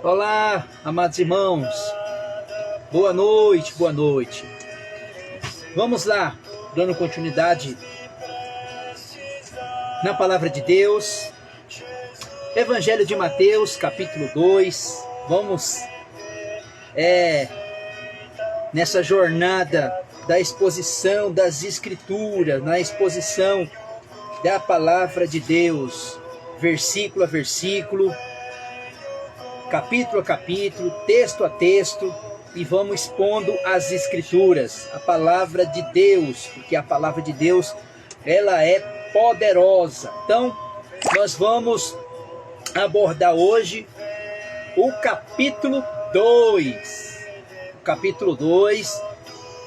Olá, amados irmãos, boa noite, boa noite. Vamos lá, dando continuidade na palavra de Deus, Evangelho de Mateus, capítulo 2. Vamos nessa jornada da exposição das Escrituras, na exposição da palavra de Deus, versículo a versículo, capítulo a capítulo, texto a texto, e vamos expondo as Escrituras, a palavra de Deus, porque a palavra de Deus, ela é poderosa. Então, nós vamos abordar hoje o capítulo 2. O capítulo 2,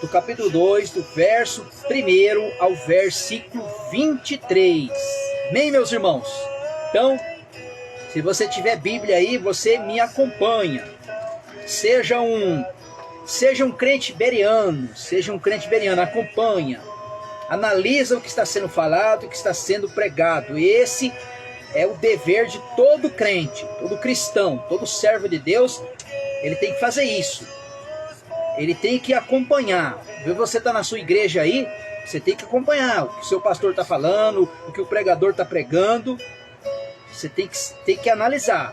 do capítulo 2, do verso 1 ao versículo 23. Amém, meus irmãos? Então, se você tiver Bíblia aí, você me acompanha. Seja um crente beriano, acompanha. Analisa o que está sendo falado, o que está sendo pregado. Esse é o dever de todo crente, todo cristão, todo servo de Deus. Ele tem que fazer isso. Ele tem que acompanhar. Você está na sua igreja aí, você tem que acompanhar o que o seu pastor está falando, o que o pregador está pregando. Você tem que analisar,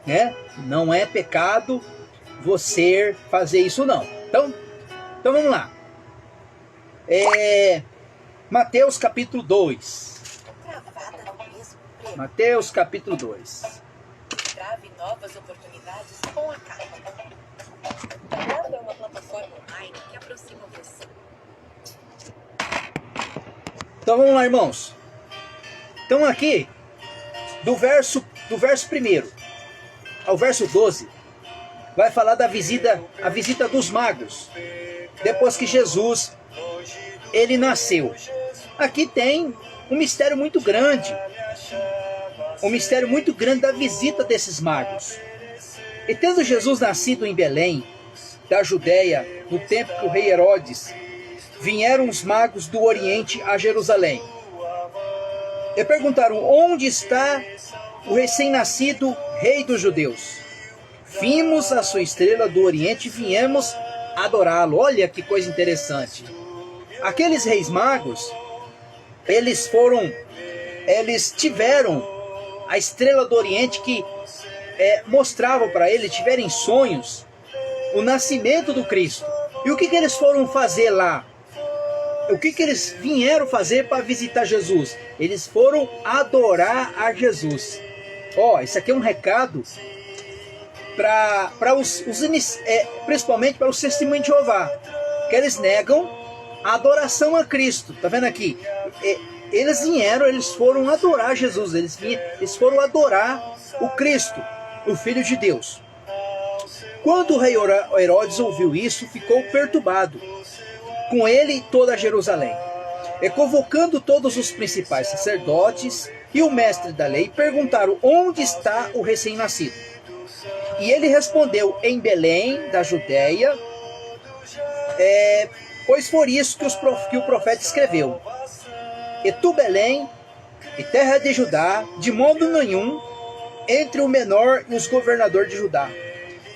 né? Não é pecado você fazer isso não. Então vamos lá. Mateus capítulo 2. Mateus capítulo 2. Trave novas oportunidades com a Capa. A é uma plataforma online que aproxima você. Então vamos lá, irmãos. Então aqui, do verso 1 ao verso 12, vai falar da a visita dos magos, depois que Jesus, ele nasceu. Aqui tem um mistério muito grande da visita desses magos. E tendo Jesus nascido em Belém, da Judéia, no tempo que o rei Herodes, vieram os magos do Oriente a Jerusalém. E perguntaram: onde está o recém-nascido rei dos judeus? Vimos a sua estrela do Oriente e viemos adorá-lo. Olha que coisa interessante. Aqueles reis magos, eles tiveram a estrela do Oriente que mostrava para eles, tiveram sonhos, o nascimento do Cristo. E o que eles foram fazer lá? O que eles vieram fazer para visitar Jesus? Eles foram adorar a Jesus. Isso aqui é um recado para principalmente para os testemunhos de Jeová, que eles negam a adoração a Cristo. Tá vendo aqui? Eles foram adorar Jesus, eles foram adorar o Cristo, o Filho de Deus. Quando o rei Herodes ouviu isso, ficou perturbado, com ele toda Jerusalém. E convocando todos os principais sacerdotes e o mestre da lei, perguntaram: onde está o recém-nascido? E ele respondeu: em Belém, da Judéia, pois foi isso que o profeta escreveu. E tu, Belém, e terra de Judá, de modo nenhum entre o menor e os governadores de Judá,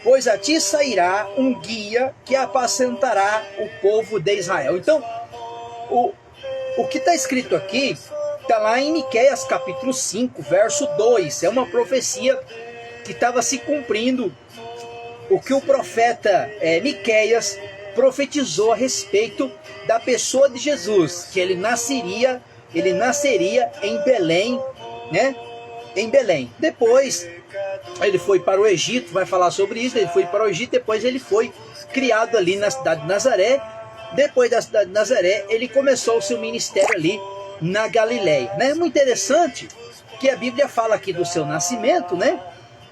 pois a ti sairá um guia que apacentará o povo de Israel. Então, o que está escrito aqui, está lá em Miqueias capítulo 5, verso 2. É uma profecia que estava se cumprindo, o que o profeta Miqueias profetizou a respeito da pessoa de Jesus, que ele nasceria em Belém, né? Em Belém. Depois ele foi para o Egito, vai falar sobre isso. Ele foi para o Egito, depois ele foi criado ali na cidade de Nazaré. Depois da cidade de Nazaré, ele começou o seu ministério ali na Galileia, né? É muito interessante que a Bíblia fala aqui do seu nascimento, né?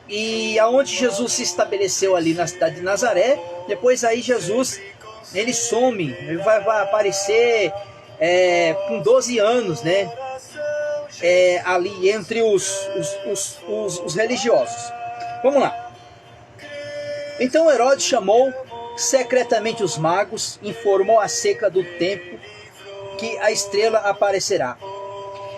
E aonde Jesus se estabeleceu ali na cidade de Nazaré. Depois aí Jesus, ele some, ele vai aparecer com 12 anos, né? Ali entre os religiosos. Vamos lá. Então Herodes chamou secretamente os magos, informou acerca do tempo que a estrela aparecerá.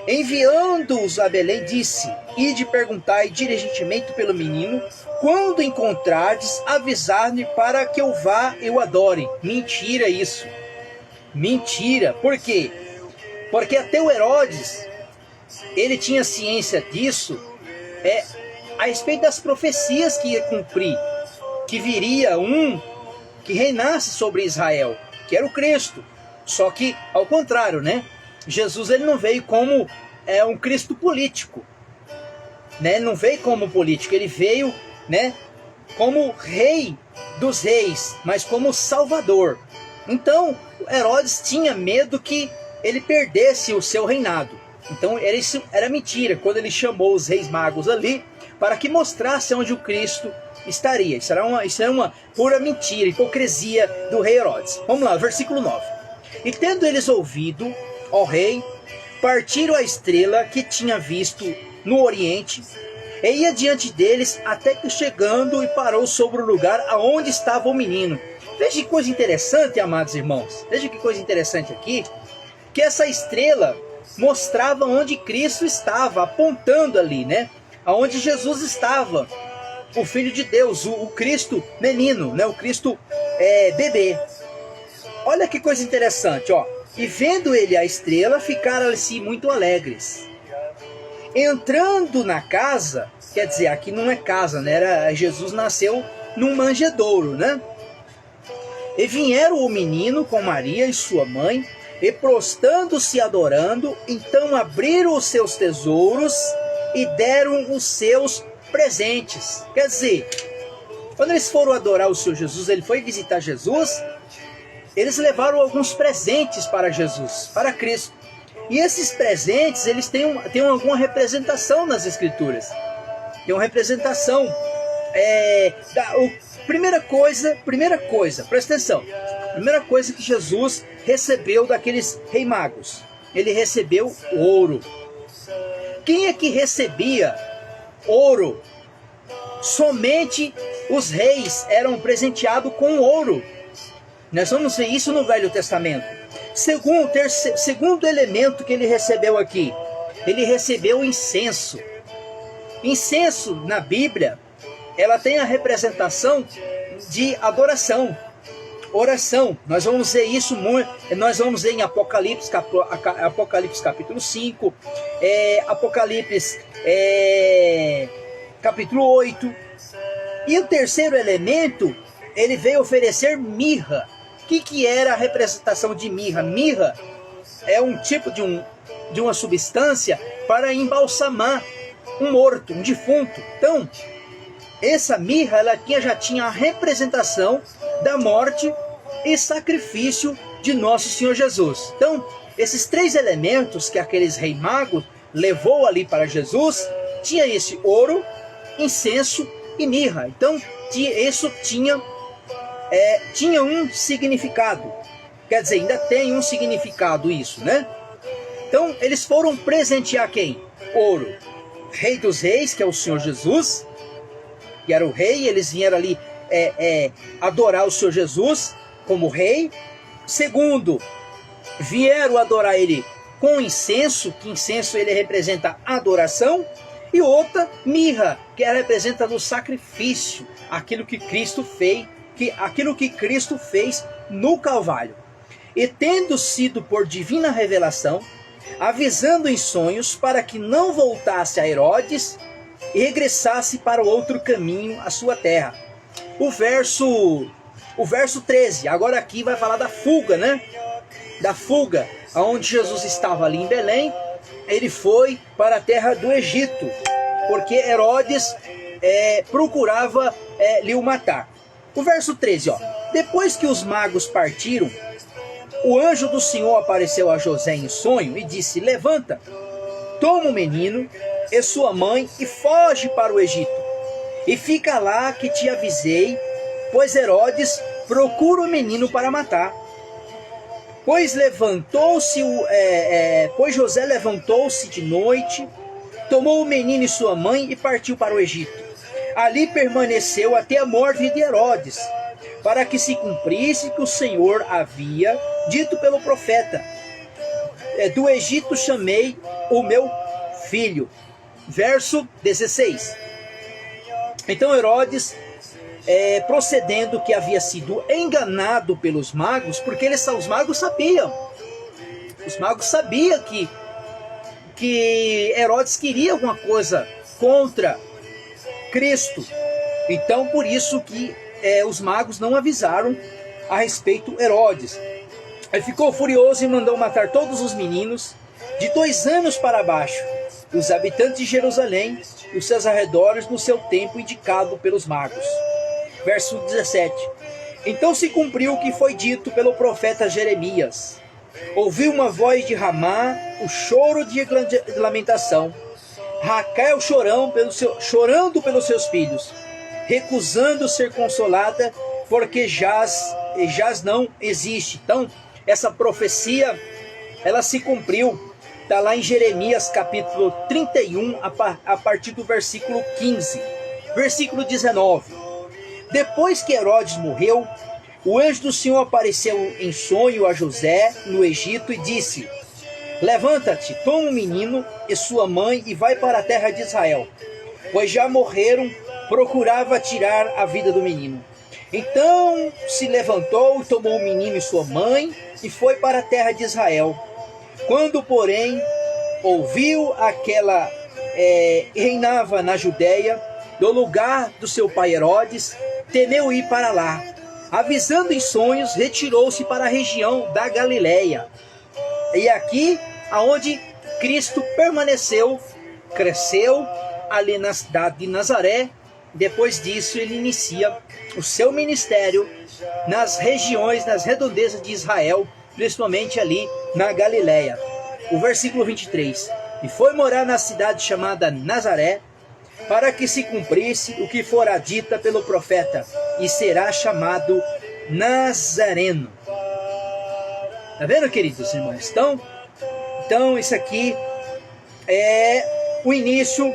Enviando-os a Belém, disse: Ide perguntai diligentemente pelo menino, quando encontrardes, avisar-me para que eu vá e o adore. Mentira isso. Mentira. Por quê? Porque até o Herodes, ele tinha ciência disso, a respeito das profecias que ia cumprir, que viria um que reinasse sobre Israel, que era o Cristo. Só que, ao contrário, né? Jesus, ele não veio como um Cristo político, né? Ele não veio como político, ele veio, né, como rei dos reis, mas como salvador. Então, Herodes tinha medo que ele perdesse o seu reinado. Então, isso era mentira, quando ele chamou os reis magos ali, para que mostrasse onde o Cristo estaria. Isso era uma pura mentira, hipocrisia do rei Herodes. Vamos lá, versículo 9. E tendo eles ouvido, ó rei, partiram a estrela que tinha visto no oriente, e ia diante deles, até que chegando e parou sobre o lugar aonde estava o menino. Veja que coisa interessante, amados irmãos. Veja que coisa interessante aqui, que essa estrela mostrava onde Cristo estava, apontando ali, né? Aonde Jesus estava, o Filho de Deus, o Cristo menino, né? O Cristo bebê. Olha que coisa interessante, ó. E vendo ele a estrela, ficaram-se muito alegres. Entrando na casa, quer dizer, aqui não é casa, né? Jesus nasceu num manjedouro, né? E vieram o menino com Maria e sua mãe, e prostando-se adorando, então abriram os seus tesouros e deram os seus presentes. Quer dizer, quando eles foram adorar o Senhor Jesus, ele foi visitar Jesus, eles levaram alguns presentes para Jesus, para Cristo. E esses presentes, eles têm alguma representação nas Escrituras. Tem uma representação. Primeira coisa, presta atenção. Primeira coisa que Jesus recebeu daqueles reis magos. Ele recebeu ouro. Quem é que recebia ouro? Somente os reis eram presenteados com ouro. Nós vamos ver isso no Velho Testamento. Segundo elemento que ele recebeu aqui, ele recebeu incenso. Incenso na Bíblia, ela tem a representação de adoração, oração. Nós vamos ver isso nós vamos ver em Apocalipse capítulo 5, Apocalipse capítulo 8. E o terceiro elemento, ele veio oferecer mirra. O que era a representação de mirra? Mirra é um tipo de uma substância para embalsamar um morto, um defunto. Então, essa mirra já tinha a representação da morte e sacrifício de nosso Senhor Jesus. Então, esses três elementos que aqueles reis magos levou ali para Jesus, tinha esse ouro, incenso e mirra. Então, isso tinha um significado. Quer dizer, ainda tem um significado isso, né? Então, eles foram presentear quem? Ouro. Rei dos reis, que é o Senhor Jesus, que era o rei. Eles vieram ali adorar o Senhor Jesus como rei. Segundo, vieram adorar ele com incenso, que incenso ele representa adoração. E outra, mirra, que ela representa no sacrifício, aquilo que Cristo fez no Calvário. E tendo sido por divina revelação, avisando em sonhos para que não voltasse a Herodes e regressasse para o outro caminho, a sua terra. O verso 13, agora aqui vai falar da fuga, né? Da fuga, aonde Jesus estava ali em Belém, ele foi para a terra do Egito, porque Herodes procurava lhe o matar. O verso 13, ó. Depois que os magos partiram, o anjo do Senhor apareceu a José em sonho e disse: levanta, toma o menino e sua mãe e foge para o Egito. E fica lá que te avisei, pois Herodes procura o menino para matar. Pois José levantou-se de noite, tomou o menino e sua mãe e partiu para o Egito. Ali permaneceu até a morte de Herodes, para que se cumprisse que o Senhor havia dito pelo profeta: do Egito chamei o meu filho. Verso 16. Então Herodes, procedendo que havia sido enganado pelos magos, porque os magos sabiam. Os magos sabiam que Herodes queria alguma coisa contra Cristo. Então por isso que os magos não avisaram a respeito Herodes. Ele ficou furioso e mandou matar todos os meninos de 2 anos para baixo, os habitantes de Jerusalém e os seus arredores, no seu tempo indicado pelos magos. Verso 17. Então se cumpriu o que foi dito pelo profeta Jeremias. Ouviu uma voz de Ramá, o choro de lamentação, Raquel chorando pelos seus filhos, recusando ser consolada, porque jaz não existe. Então, essa profecia, ela se cumpriu. Está lá em Jeremias capítulo 31, a partir do versículo 15. Versículo 19. Depois que Herodes morreu, o anjo do Senhor apareceu em sonho a José no Egito e disse: levanta-te, toma o menino e sua mãe e vai para a terra de Israel, pois já morreram, procurava tirar a vida do menino. Então se levantou, tomou o menino e sua mãe e foi para a terra de Israel. Quando, porém, ouviu aquela reinava na Judéia, do lugar do seu pai Herodes, temeu ir para lá. Avisando em sonhos, retirou-se para a região da Galileia. E aqui, aonde Cristo permaneceu, cresceu, ali na cidade de Nazaré. Depois disso, ele inicia o seu ministério nas regiões, nas redondezas de Israel, principalmente ali na Galileia. O versículo 23. E foi morar na cidade chamada Nazaré, para que se cumprisse o que fora dita pelo profeta, e será chamado Nazareno. Tá vendo, queridos irmãos? Então isso aqui é o início.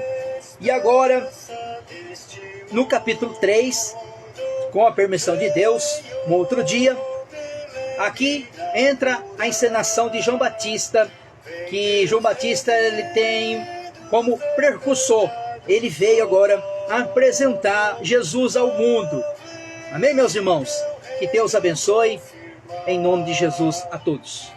E agora, no capítulo 3, com a permissão de Deus, um outro dia, aqui entra a encenação de João Batista, que João Batista ele tem como precursor. Ele veio agora apresentar Jesus ao mundo. Amém, meus irmãos? Que Deus abençoe, em nome de Jesus, a todos.